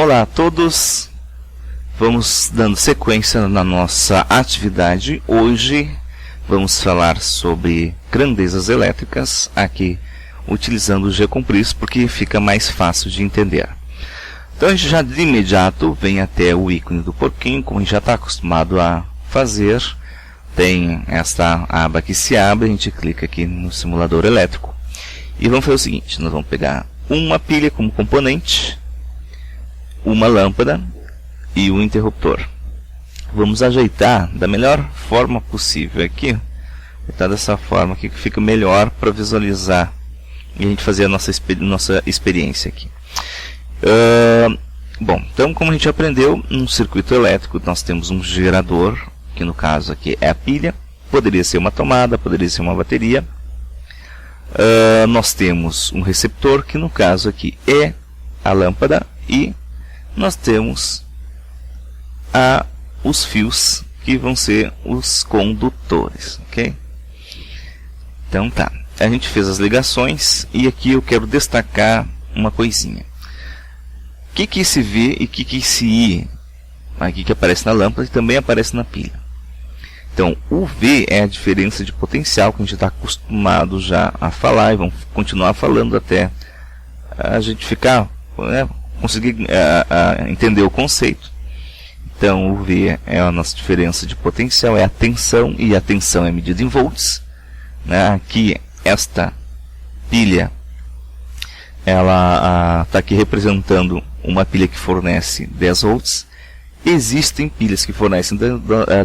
Olá a todos, vamos dando sequência na nossa atividade. Hoje vamos falar sobre grandezas elétricas, aqui utilizando o G-Compris, porque fica mais fácil de entender. Então a gente já de imediato vem até o ícone do porquinho, como a gente já está acostumado a fazer. Tem esta aba que se abre, a gente clica aqui no simulador elétrico. E vamos fazer o seguinte, nós vamos pegar uma pilha como componente, uma lâmpada e um interruptor. Vamos ajeitar da melhor forma possível aqui. Ajeitar dessa forma aqui que fica melhor para visualizar e a gente fazer a nossa experiência aqui. Bom, então como a gente aprendeu, num circuito elétrico nós temos um gerador, que no caso aqui é a pilha. Poderia ser uma tomada, poderia ser uma bateria. Nós temos um receptor, que no caso aqui é a lâmpada, e nós temos os fios, que vão ser os condutores, ok? Então tá, a gente fez as ligações e aqui eu quero destacar uma coisinha. O que esse V e o que esse I aqui que aparece na lâmpada e também aparece na pilha. Então o V é a diferença de potencial, que a gente está acostumado já a falar, e vamos continuar falando até a gente ficar, conseguir entender o conceito. Então o V é a nossa diferença de potencial, é a tensão, e a tensão é medida em volts. Aqui esta pilha, ela está aqui representando uma pilha que fornece 10 volts. Existem pilhas que fornecem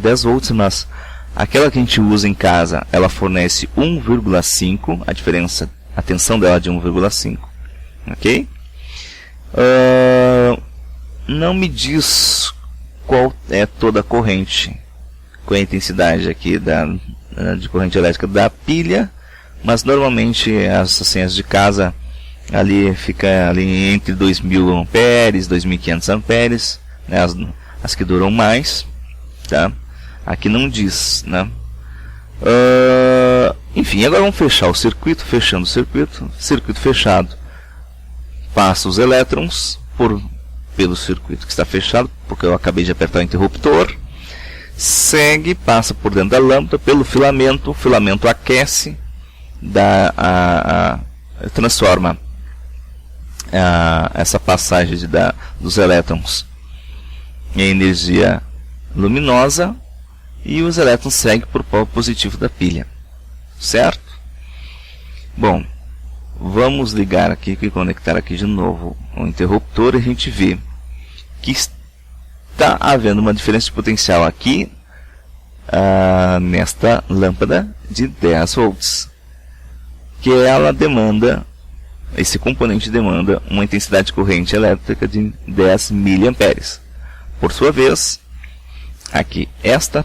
10 volts, mas aquela que a gente usa em casa, ela fornece 1,5, a diferença, a tensão dela é de 1,5, ok? Não me diz qual é toda a corrente, qual é a intensidade aqui de corrente elétrica da pilha, mas normalmente as de casa ali fica ali entre 2000 amperes, 2500 amperes, né, as que duram mais, tá? Aqui não diz, né? Enfim, agora vamos fechar o circuito. Fechando o circuito fechado, passa os elétrons pelo circuito que está fechado, porque eu acabei de apertar o interruptor, segue, passa por dentro da lâmpada, pelo filamento, o filamento aquece, transforma essa passagem dos elétrons em energia luminosa, e os elétrons seguem para o polo positivo da pilha, certo? Bom, vamos ligar aqui e conectar aqui de novo o interruptor, e a gente vê que está havendo uma diferença de potencial aqui nesta lâmpada de 10 volts, que ela demanda, esse componente demanda uma intensidade de corrente elétrica de 10 miliamperes. Por sua vez, aqui esta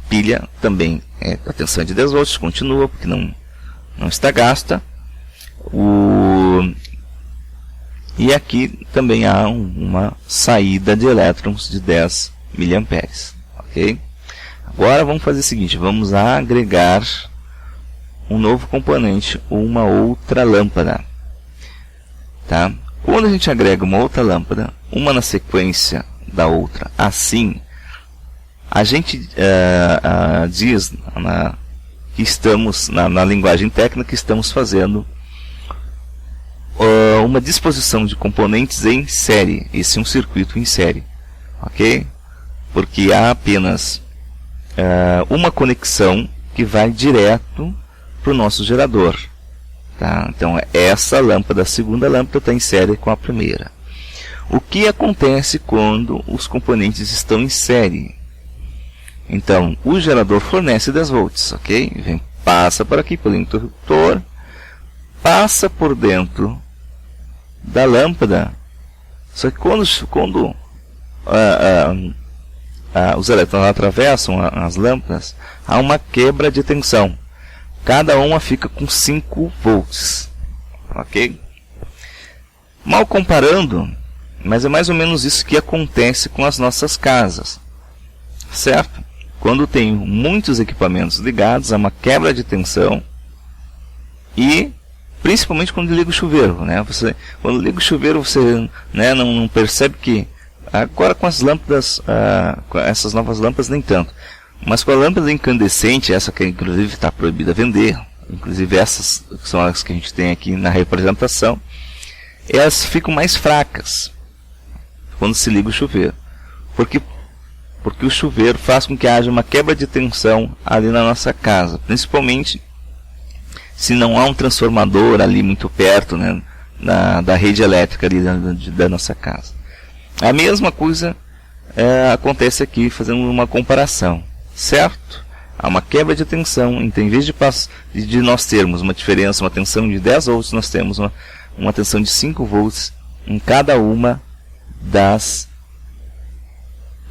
pilha também a tensão é de 10 volts, continua, porque não está gasta. E aqui também há uma saída de elétrons de 10 miliamperes, ok? Agora vamos fazer o seguinte, vamos agregar um novo componente, uma outra lâmpada, tá? Quando a gente agrega uma outra lâmpada, uma na sequência da outra, assim, a gente diz que estamos, na linguagem técnica, que estamos fazendo uma disposição de componentes em série. Esse é um circuito em série, ok? Porque há apenas uma conexão que vai direto para o nosso gerador, tá? Então essa lâmpada, a segunda lâmpada, está em série com a primeira. O que acontece quando os componentes estão em série? Então, o gerador fornece 10 volts, ok? Passa por aqui, pelo interruptor, passa por dentro da lâmpada. Só que quando os elétrons atravessam as lâmpadas, há uma quebra de tensão. Cada uma fica com 5 volts, ok? Mal comparando, mas é mais ou menos isso que acontece com as nossas casas, certo? Quando tem muitos equipamentos ligados, há uma quebra de tensão e principalmente quando liga o chuveiro, né? Quando liga o chuveiro, você, né, não percebe que agora com as lâmpadas, com essas novas lâmpadas nem tanto, mas com a lâmpada incandescente, essa que inclusive está proibida vender, inclusive essas são as que a gente tem aqui na representação, elas ficam mais fracas quando se liga o chuveiro, porque o chuveiro faz com que haja uma quebra de tensão ali na nossa casa, principalmente se não há um transformador ali muito perto, né, da rede elétrica ali da nossa casa. A mesma coisa acontece aqui, fazendo uma comparação, certo? Há uma quebra de tensão, então em vez de nós termos uma diferença, uma tensão de 10 volts, nós temos uma tensão de 5 volts em cada uma das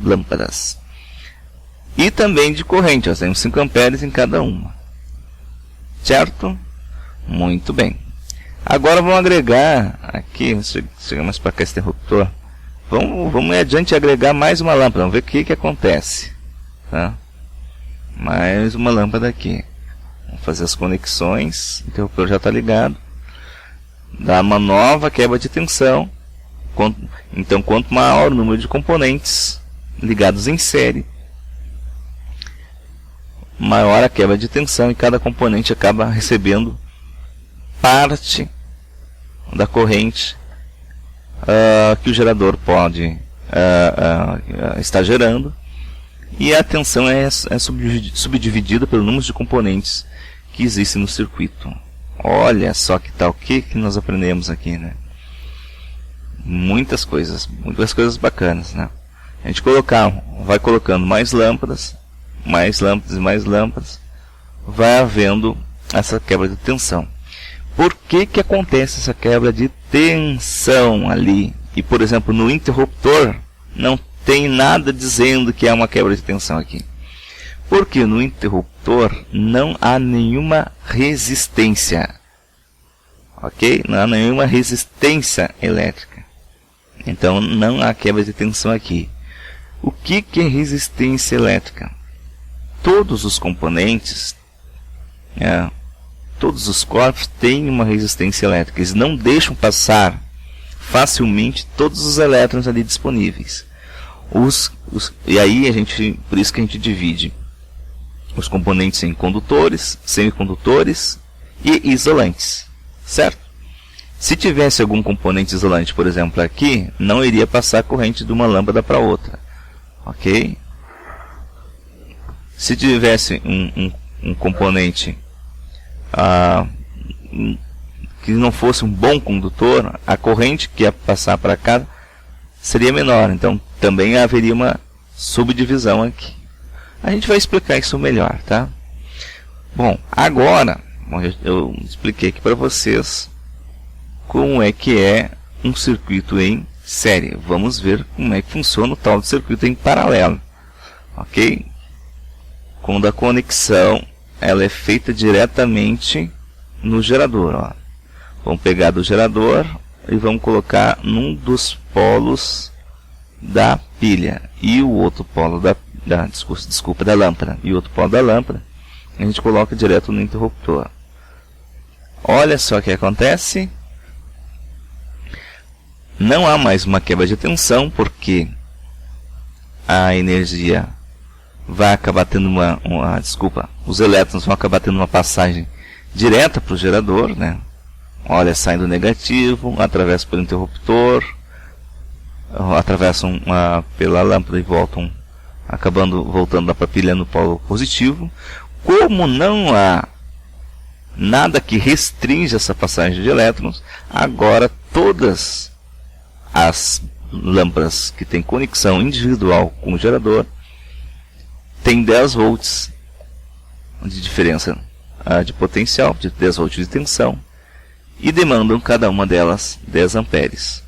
lâmpadas. E também de corrente, nós temos 5 amperes em cada uma. Certo? Muito bem. Agora vamos agregar aqui, chega mais para cá esse interruptor. Vamos adiante agregar mais uma lâmpada. Vamos ver o que acontece. Tá? Mais uma lâmpada aqui. Vamos fazer as conexões. O interruptor já está ligado. Dá uma nova quebra de tensão. Então, quanto maior o número de componentes ligados em série, maior a quebra de tensão, e cada componente acaba recebendo parte da corrente que o gerador pode estar gerando, e a tensão é subdividida pelo número de componentes que existem no circuito. Olha só que tal, o que nós aprendemos aqui, né? Muitas coisas bacanas, né? A gente vai colocando mais lâmpadas, mais lâmpadas e mais lâmpadas, vai havendo essa quebra de tensão. Por que acontece essa quebra de tensão ali? E, por exemplo, no interruptor não tem nada dizendo que há uma quebra de tensão aqui. Porque no interruptor não há nenhuma resistência. Ok? Não há nenhuma resistência elétrica. Então não há quebra de tensão aqui. O que é resistência elétrica? Todos os componentes, todos os corpos têm uma resistência elétrica. Eles não deixam passar facilmente todos os elétrons ali disponíveis. E aí por isso que a gente divide os componentes em condutores, semicondutores e isolantes, certo? Se tivesse algum componente isolante, por exemplo, aqui, não iria passar a corrente de uma lâmpada para outra, ok? Se tivesse um componente que não fosse um bom condutor, a corrente que ia passar para cá seria menor. Então também haveria uma subdivisão aqui. A gente vai explicar isso melhor, tá? Bom, agora eu expliquei aqui para vocês como é que é um circuito em série. Vamos ver como é que funciona o tal do circuito em paralelo, ok? Quando a conexão ela é feita diretamente no gerador, ó. Vamos pegar do gerador e vamos colocar num dos polos da pilha e o outro polo da lâmpada, e o outro polo da lâmpada a gente coloca direto no interruptor. Olha só o que acontece. Não há mais uma quebra de tensão, porque a energia vai acabar tendo os elétrons vão acabar tendo uma passagem direta para o gerador, né? Olha, saem do negativo, atravessam pelo interruptor, atravessam pela lâmpada e voltando para a pilha no polo positivo. Como não há nada que restringe essa passagem de elétrons, agora todas as lâmpadas que têm conexão individual com o gerador têm 10 volts de diferença de potencial, de 10 volts de tensão, e demandam cada uma delas 10 amperes.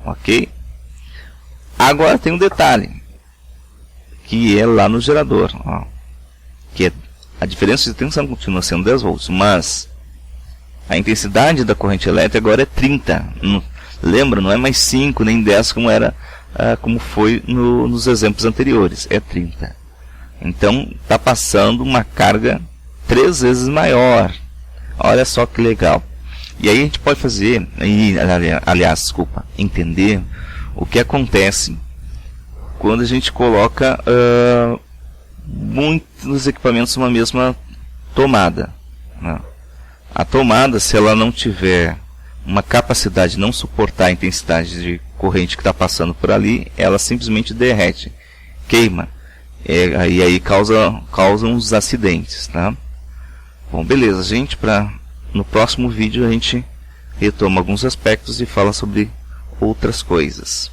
Ok? Agora tem um detalhe, que é lá no gerador, ó, que a diferença de tensão continua sendo 10 volts, mas a intensidade da corrente elétrica agora é 30. Lembra, não é mais 5 nem 10 como foi nos exemplos anteriores, é 30. Então está passando uma carga 3 vezes maior. Olha só que legal. E aí a gente pode fazer, aliás, desculpa, entender o que acontece quando a gente coloca muitos equipamentos numa mesma tomada, né? A tomada, se ela não tiver uma capacidade de não suportar a intensidade de corrente que está passando por ali, ela simplesmente derrete, queima, e aí causam os acidentes, tá? Bom, beleza, gente, no próximo vídeo a gente retoma alguns aspectos e fala sobre outras coisas.